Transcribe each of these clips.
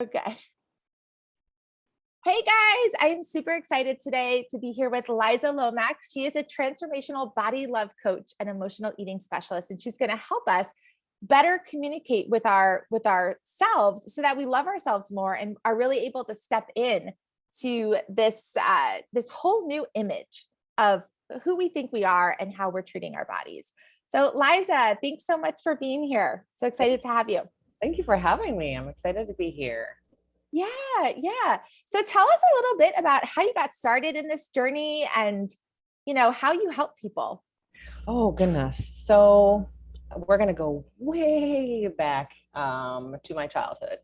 Okay. Hey guys, I'm super excited today to be here with Liza Lomax. She is a transformational body love coach and emotional eating specialist, and she's going to help us better communicate with ourselves so that we love ourselves more and are really able to step in to this whole new image of who we think we are and how we're treating our bodies. So Liza, thanks so much for being here. So excited to have you. Thank you for having me. I'm excited to be here. Yeah. So tell us a little bit about how you got started in this journey and, how you help people. Oh, goodness. So we're going to go way back to my childhood.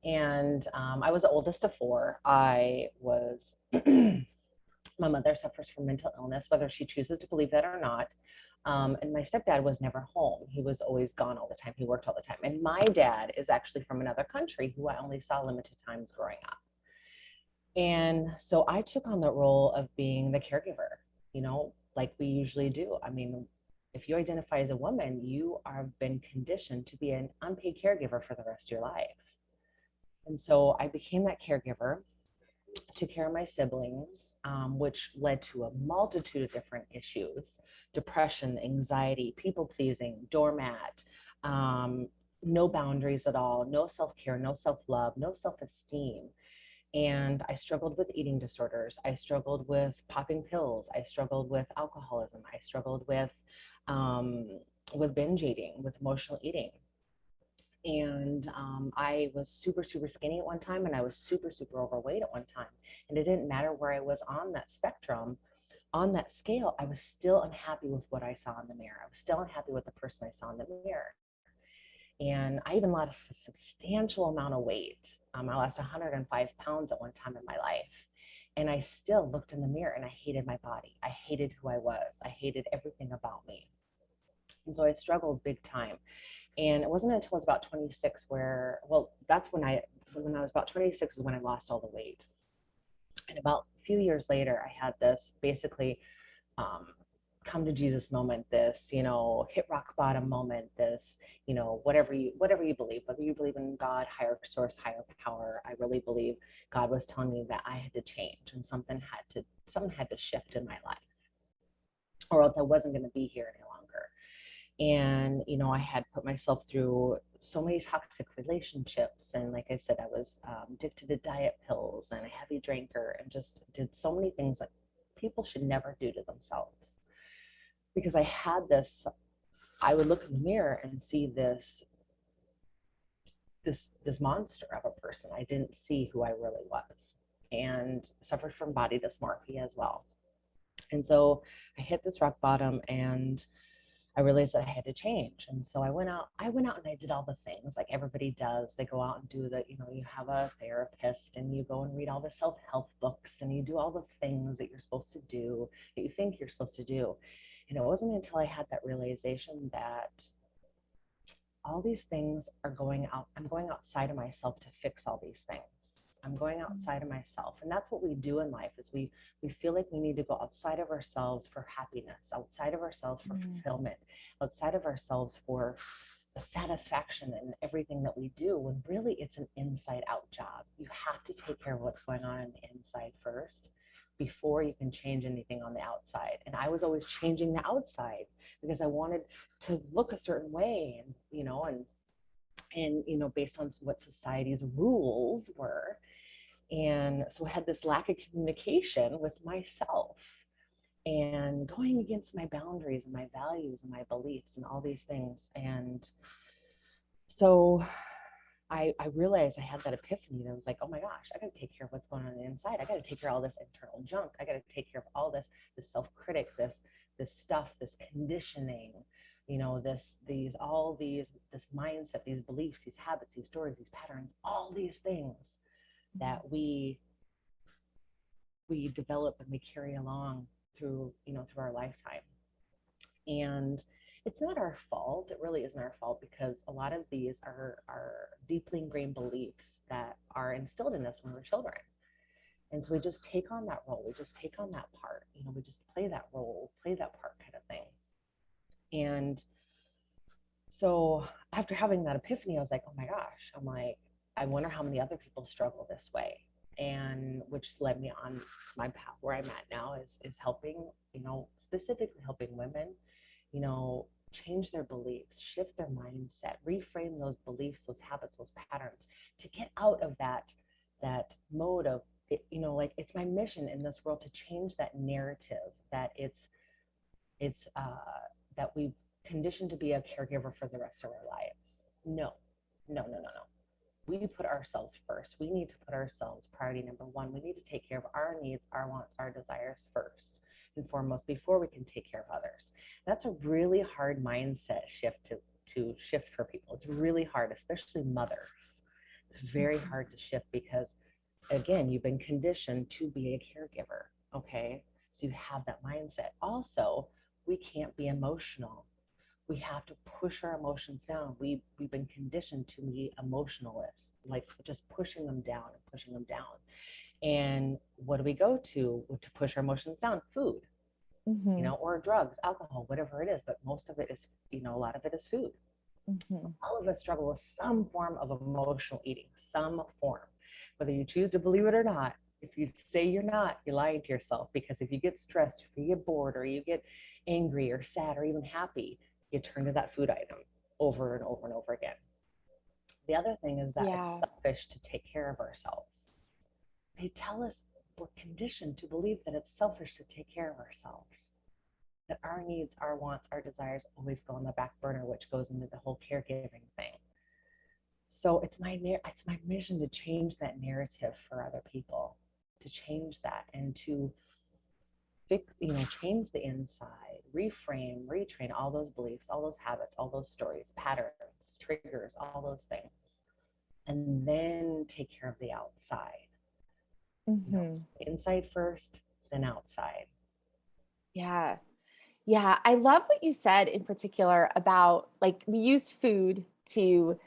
And I was the oldest of four. My mother suffers from mental illness, whether she chooses to believe that or not. And my stepdad was never home. He was always gone all the time. He worked all the time. And my dad is actually from another country who I only saw limited times growing up. And so I took on the role of being the caregiver, like we usually do. I mean, if you identify as a woman, you are been conditioned to be an unpaid caregiver for the rest of your life. And so I became that caregiver, took care of my siblings, which led to a multitude of different issues: depression, anxiety, people pleasing, doormat, no boundaries at all, no self-care, no self-love, no self-esteem. And I struggled with eating disorders. I struggled with popping pills. I struggled with alcoholism. I struggled with binge eating, with emotional eating. And I was super, super skinny at one time, and I was super, super overweight at one time. And it didn't matter where I was on that spectrum, on that scale, I was still unhappy with what I saw in the mirror. I was still unhappy with the person I saw in the mirror. And I even lost a substantial amount of weight. I lost 105 pounds at one time in my life. And I still looked in the mirror and I hated my body. I hated who I was. I hated everything about me. And so I struggled big time. And it wasn't until I was about 26 that's when I was about 26 is when I lost all the weight. And about a few years later, I had this basically come to Jesus moment, this, hit rock bottom moment, this, whatever you believe, whether you believe in God, higher source, higher power. I really believe God was telling me that I had to change and something had to shift in my life, or else I wasn't going to be here any longer. And, I had put myself through so many toxic relationships. And like I said, I was addicted to diet pills and a heavy drinker and just did so many things that people should never do to themselves. Because I would look in the mirror and see this monster of a person. I didn't see who I really was, and suffered from body dysmorphia as well. And so I hit this rock bottom, and I realized that I had to change. And so I went out and I did all the things like everybody does. They go out and do the, you have a therapist and you go and read all the self-help books and you do all the things that you're supposed to do, that you think you're supposed to do. And it wasn't until I had that realization that all these things I'm going outside of myself to fix all these things. I'm going outside of myself. And that's what we do in life is we feel like we need to go outside of ourselves for happiness, outside of ourselves for fulfillment, outside of ourselves for the satisfaction in everything that we do, when really it's an inside out job. You have to take care of what's going on the inside first before you can change anything on the outside. And I was always changing the outside because I wanted to look a certain way, and based on what society's rules were. And so I had this lack of communication with myself and going against my boundaries and my values and my beliefs and all these things. And so I realized I had that epiphany that was like, oh my gosh, I got to take care of what's going on the inside. I got to take care of all this internal junk. I got to take care of all this self-critic, this stuff, this conditioning, this mindset, these beliefs, these habits, these stories, these patterns, all these things that we develop and we carry along through our lifetime. And it's not our fault. It really isn't our fault, because a lot of these are deeply ingrained beliefs that are instilled in us when we're children. And so we just take on that role. We just take on that part. We just play that role, play that part kind of thing. And so after having that epiphany, I was like, oh my gosh, I'm like, I wonder how many other people struggle this way. And which led me on my path where I'm at now is helping, specifically helping women, change their beliefs, shift their mindset, reframe those beliefs, those habits, those patterns, to get out of that mode of it, like it's my mission in this world to change that narrative that it's that we've conditioned to be a caregiver for the rest of our lives. No, no, no, no, no. We put ourselves first. We need to put ourselves priority number one. We need to take care of our needs, our wants, our desires first and foremost before we can take care of others. That's a really hard mindset shift to shift for people. It's really hard, especially mothers. It's very hard to shift because, again, you've been conditioned to be a caregiver. Okay, so you have that mindset. Also, we can't be emotional. We have to push our emotions down. We've been conditioned to be emotionalists, like just pushing them down and pushing them down. And what do we go to push our emotions down? Food, or drugs, alcohol, whatever it is. But most of it is, a lot of it is food. So all of us struggle with some form of emotional eating, some form. Whether you choose to believe it or not, if you say you're not, you're lying to yourself. Because if you get stressed, if you get bored, or you get angry or sad or even happy, you turn to that food item over and over and over again. The other thing is that it's selfish to take care of ourselves. They tell us we're conditioned to believe that it's selfish to take care of ourselves, that our needs, our wants, our desires always go on the back burner, which goes into the whole caregiving thing. So it's my mission to change that narrative for other people, to change that and to change the inside, reframe, retrain all those beliefs, all those habits, all those stories, patterns, triggers, all those things, and then take care of the outside. Inside first, then outside. Yeah. Yeah. I love what you said in particular about, like, we use food to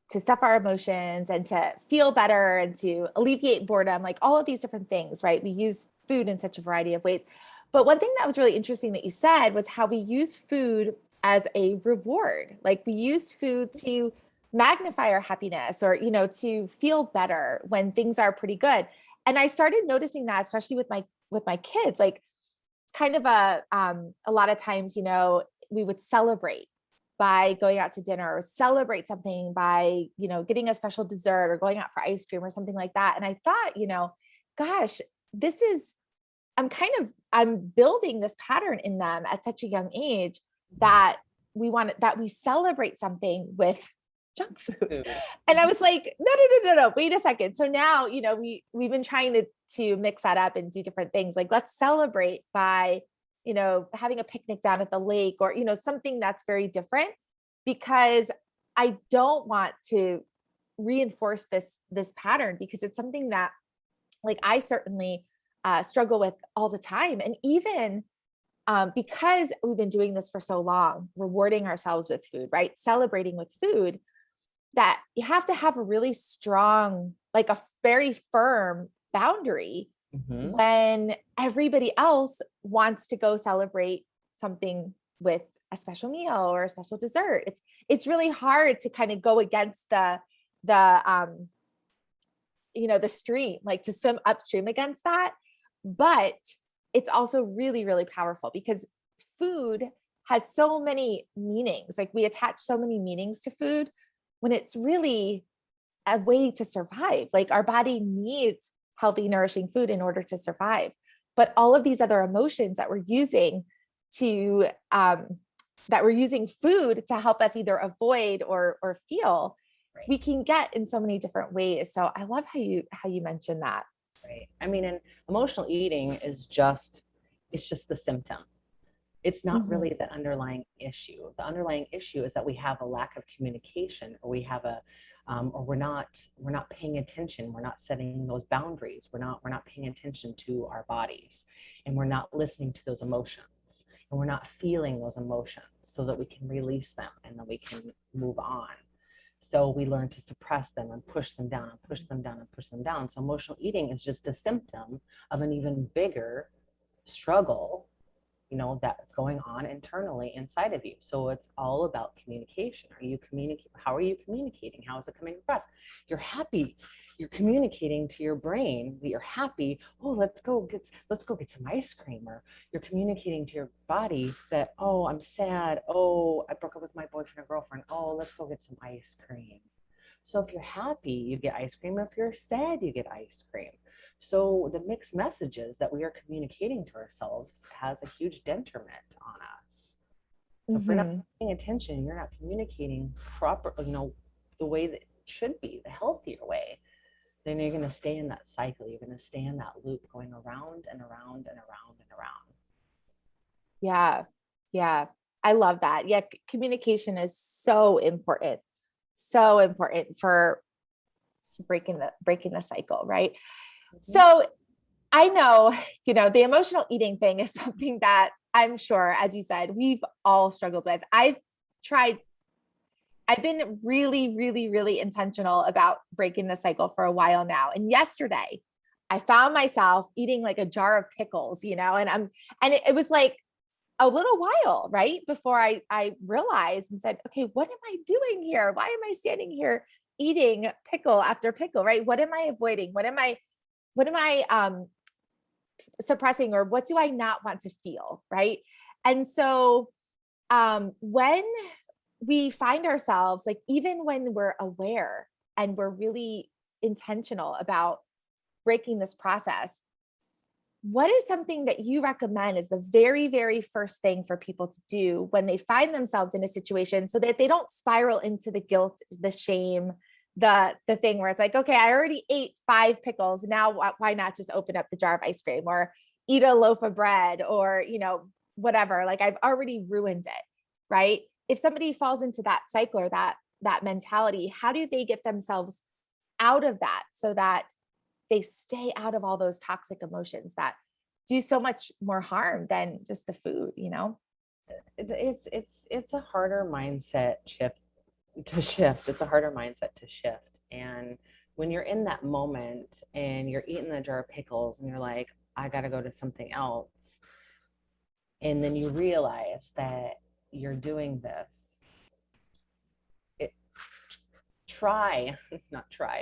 stuff our emotions and to feel better and to alleviate boredom, like all of these different things, right? We use food in such a variety of ways. But one thing that was really interesting that you said was how we use food as a reward. Like, we use food to magnify our happiness, or, to feel better when things are pretty good. And I started noticing that, especially with my kids. Like, it's kind of a lot of times, we would celebrate by going out to dinner, or celebrate something by, getting a special dessert or going out for ice cream or something like that. And I thought, gosh, I'm building this pattern in them at such a young age that we celebrate something with junk food. And I was like, no, wait a second. So now, we've been trying to mix that up and do different things. Like, let's celebrate by, having a picnic down at the lake, or, something that's very different, because I don't want to reinforce this pattern, because it's something that, like, I certainly struggle with all the time. And even because we've been doing this for so long, rewarding ourselves with food, right? Celebrating with food, that you have to have a really strong, like a very firm boundary when everybody else wants to go celebrate something with a special meal or a special dessert. It's really hard to kind of go against the stream, like to swim upstream against that. But it's also really, really powerful, because food has so many meanings. Like, we attach so many meanings to food, when it's really a way to survive. Like, our body needs healthy, nourishing food in order to survive. But all of these other emotions that we're using food to help us either avoid or feel, right, we can get in so many different ways. So I love how you mentioned that. Right. I mean, and emotional eating is just the symptom. It's not really the underlying issue. The underlying issue is that we have a lack of communication, or we have or we're not paying attention. We're not setting those boundaries. We're not paying attention to our bodies, and we're not listening to those emotions, and we're not feeling those emotions so that we can release them and then we can move on. So we learn to suppress them and push them down and push them down and push them down. So emotional eating is just a symptom of an even bigger struggle that's going on internally inside of you. So it's all about communication. How are you communicating? How is it coming across? You're happy. You're communicating to your brain that you're happy. Oh, let's go get some ice cream. Or you're communicating to your body that, oh, I'm sad. Oh, I broke up with my boyfriend or girlfriend. Oh, let's go get some ice cream. So if you're happy, you get ice cream. If you're sad, you get ice cream. So the mixed messages that we are communicating to ourselves has a huge detriment on us. So if we're not paying attention, you're not communicating properly, the way that it should be, the healthier way, then you're going to stay in that cycle. You're going to stay in that loop going around and around and around and around. Yeah. Yeah. I love that. Yeah. Communication is so important for breaking the cycle. Right. Mm-hmm. So I know, the emotional eating thing is something that I'm sure, as you said, we've all struggled with. I've been really, really, really intentional about breaking the cycle for a while now. And yesterday I found myself eating like a jar of pickles, and it was like a little while, right, before I realized and said, okay, what am I doing here? Why am I standing here eating pickle after pickle, right? What am I avoiding? What am I suppressing, or what do I not want to feel, right? And so when we find ourselves, like, even when we're aware and we're really intentional about breaking this process, what is something that you recommend is the very, very first thing for people to do when they find themselves in a situation, so that they don't spiral into the guilt, the shame, the thing where it's like, okay, I already ate 5 pickles. Now, why not just open up the jar of ice cream or eat a loaf of bread, or, whatever, like, I've already ruined it. Right. If somebody falls into that cycle or that mentality, how do they get themselves out of that so that they stay out of all those toxic emotions that do so much more harm than just the food, It's a harder mindset to shift. It's a harder mindset to shift. And when you're in that moment and you're eating a jar of pickles and you're like, I got to go to something else. And then you realize that you're doing this.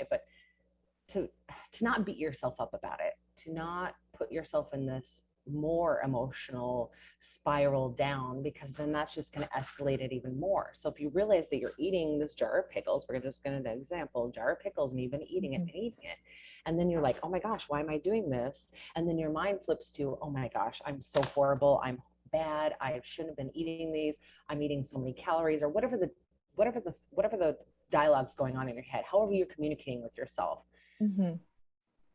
But to not beat yourself up about it, to not put yourself in this more emotional spiral down, because then that's just going to escalate it even more. So if you realize that you're eating this jar of pickles, we're just going to example jar of pickles, and you've been eating it and eating it, and then you're like, oh my gosh, why am I doing this? And then your mind flips to, oh my gosh, I'm so horrible, I'm bad, I shouldn't have been eating these, I'm eating so many calories, or whatever the dialogue's going on in your head, however you're communicating with yourself.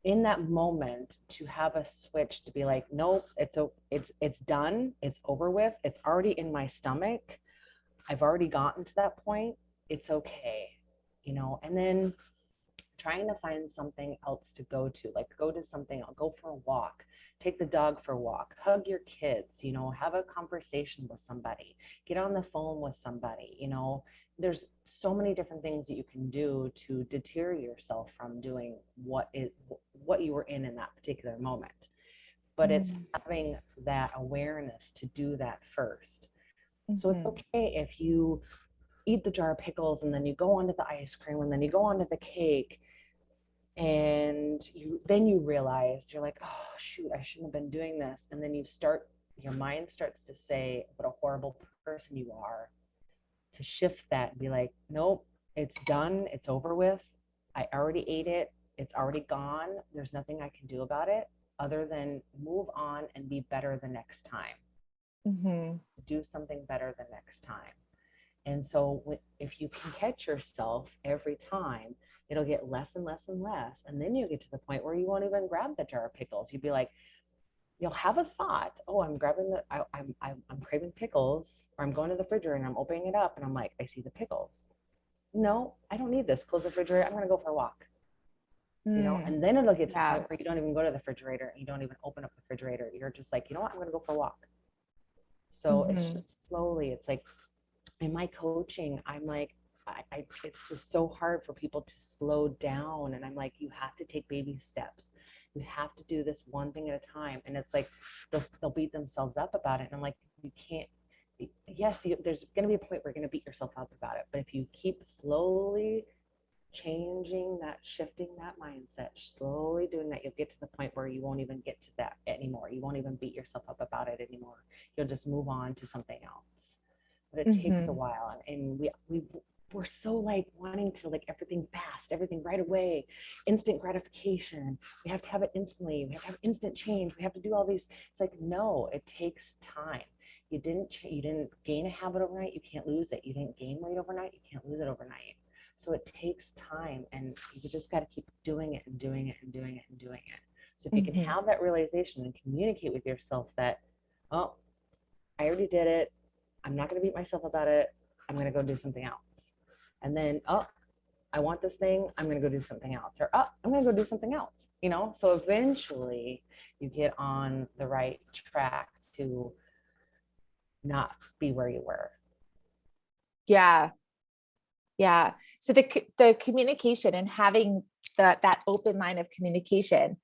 In that moment, to have a switch, to be like, nope, it's done, it's over with, it's already in my stomach, I've already gotten to that point, it's okay, and then trying to find something else to go to, like go to something, I'll go for a walk, take the dog for a walk, hug your kids, have a conversation with somebody, get on the phone with somebody, there's so many different things that you can do to deter yourself from doing what you were in that particular moment. But it's having that awareness to do that first. So it's okay if you eat the jar of pickles and then you go on to the ice cream and then you go on to the cake, and you realize, you're like, oh shoot, I shouldn't have been doing this. And then your mind starts to say what a horrible person you are, to shift that and be like, nope, it's done, it's over with, I already ate it, it's already gone, there's nothing I can do about it other than move on and be better the next time. Do something better the next time. And so if you can catch yourself every time, it'll get less and less and less. And then you get to the point where you won't even grab the jar of pickles. You'd be like, you'll have a thought, oh, I'm craving pickles, or I'm going to the refrigerator and I'm opening it up and I'm like, I see the pickles. No, I don't need this. Close the refrigerator. I'm going to go for a walk. And then it'll get to the point where you don't even go to the refrigerator and you don't even open up the refrigerator. You're just like, you know what? I'm going to go for a walk. So it's just slowly, it's like, in my coaching, I'm like, it's just so hard for people to slow down. And I'm like, you have to take baby steps. You have to do this one thing at a time. And it's like, they'll beat themselves up about it. And I'm like, you can't, yes, there's going to be a point where you're going to beat yourself up about it. But if you keep slowly changing that, shifting that mindset, slowly doing that, you'll get to the point where you won't even get to that anymore. You won't even beat yourself up about it anymore. You'll just move on to something else. But it takes a while. And we're so like wanting to like everything fast, everything right away, instant gratification. We have to have it instantly. We have to have instant change. We have to do all these. It's like, no, it takes time. You didn't gain a habit overnight. You can't lose it. You didn't gain weight overnight. You can't lose it overnight. So it takes time, and you just got to keep doing it and doing it and doing it and doing it. So if you can have that realization and communicate with yourself that, oh, I already did it. I'm not going to beat myself about it. I'm going to go do something else. And then, oh, I want this thing. I'm going to go do something else. Or, oh, I'm going to go do something else. You know, so eventually you get on the right track to not be where you were. Yeah. Yeah. So the communication and having that open line of communication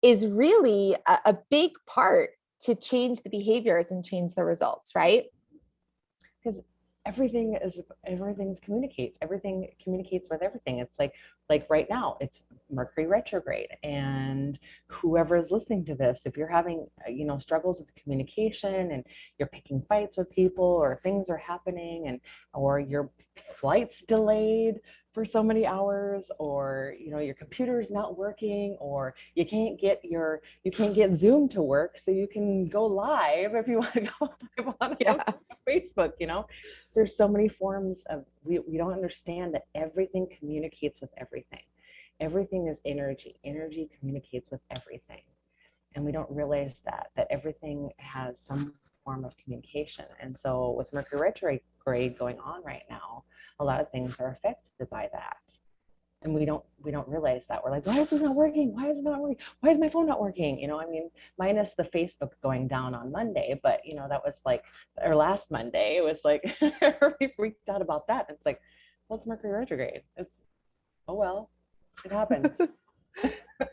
is really a big part to change the behaviors and change the results, right? Because everything communicates with everything. It's like right now it's Mercury retrograde, and whoever is listening to this, if you're having struggles with communication and you're picking fights with people, or things are happening, and or your flight's delayed for so many hours, or your computer is not working, or you can't get Zoom to work so you can go live if you want to go live on Facebook. There's so many forms of, we don't understand that everything communicates with everything. Everything is energy communicates with everything, and we don't realize that everything has some form of communication. And so with Mercury retrograde going on right now, a lot of things are affected by that, and we don't realize that. We're like, why is this not working? Why is it not working? Why is my phone not working? Minus the Facebook going down on Monday, but that was like, or last Monday, it was like we freaked out about that. It's like, well, it's Mercury retrograde. It's, oh well, it happens.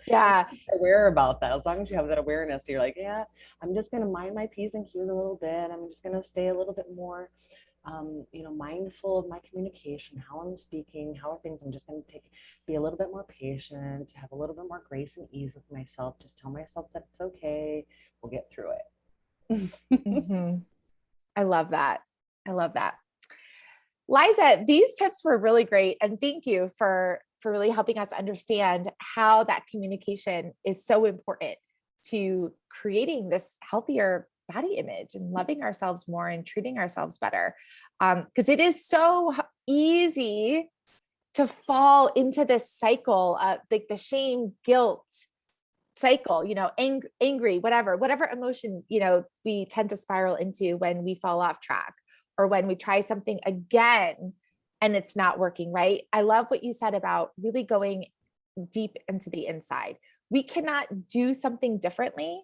Yeah. Aware about that. As long as you have that awareness, you're like, yeah, I'm just going to mind my P's and Q's a little bit. I'm just going to stay a little bit more mindful of my communication, how I'm speaking, how are things. I'm just going to be a little bit more patient, have a little bit more grace and ease with myself. Just tell myself that it's okay. We'll get through it. I love that. I love that. Liza, these tips were really great. And thank you for really helping us understand how that communication is so important to creating this healthier body image and loving ourselves more and treating ourselves better. Because it is so easy to fall into this cycle of like the shame, guilt cycle, angry, whatever emotion, we tend to spiral into when we fall off track, or when we try something again and it's not working, right? I love what you said about really going deep into the inside. We cannot do something differently,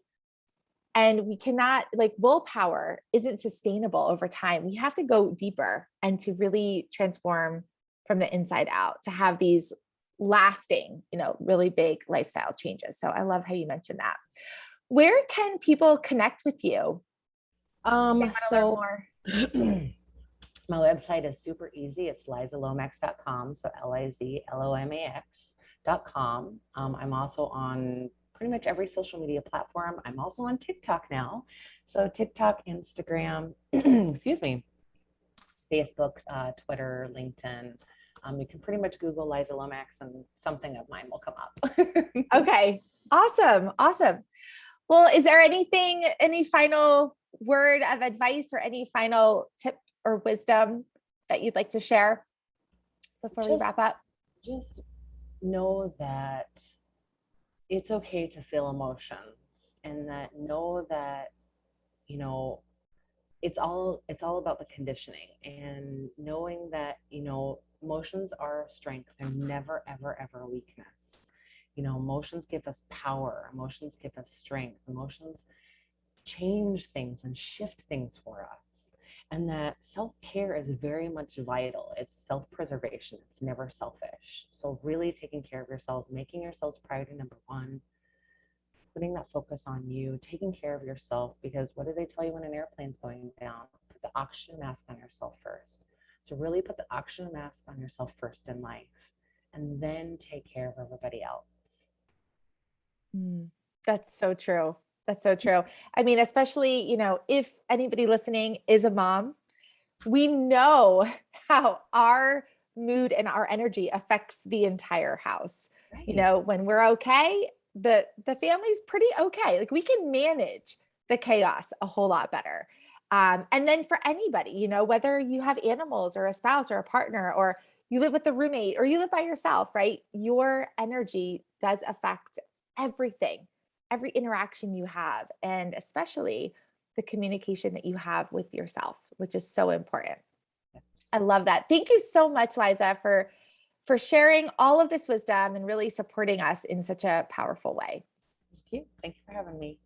and we cannot, like, willpower isn't sustainable over time. We have to go deeper and to really transform from the inside out to have these lasting, really big lifestyle changes. So I love how you mentioned that. Where can people connect with you? So my website is super easy. It's lizalomax.com. So LIZLOMAX.com. I'm also on pretty much every social media platform. I'm also on TikTok now. So TikTok, Instagram, excuse me, Facebook, Twitter, LinkedIn. You can pretty much Google Liza Lomax and something of mine will come up. Okay. Awesome. Well, is there any final word of advice or any final tip or wisdom that you'd like to share before we wrap up? Just know that it's okay to feel emotions, and know that, it's all about the conditioning, and knowing that, emotions are strength. They're never, ever, ever a weakness. Emotions give us power. Emotions give us strength. Emotions change things and shift things for us. And that self-care is very much vital. It's self-preservation. It's never selfish. So really taking care of yourselves, making yourselves priority number one, putting that focus on you, taking care of yourself, because what do they tell you when an airplane's going down? Put the oxygen mask on yourself first. So really put the oxygen mask on yourself first in life, and then take care of everybody else. That's so true. That's so true. I mean, especially, if anybody listening is a mom, we know how our mood and our energy affects the entire house. Right. When we're okay, the family's pretty okay. Like we can manage the chaos a whole lot better. And then for anybody, whether you have animals or a spouse or a partner, or you live with a roommate or you live by yourself, right? Your energy does affect everything, every interaction you have, and especially the communication that you have with yourself, which is so important. I love that. Thank you so much, Liza, for sharing all of this wisdom and really supporting us in such a powerful way. Thank you. Thank you for having me.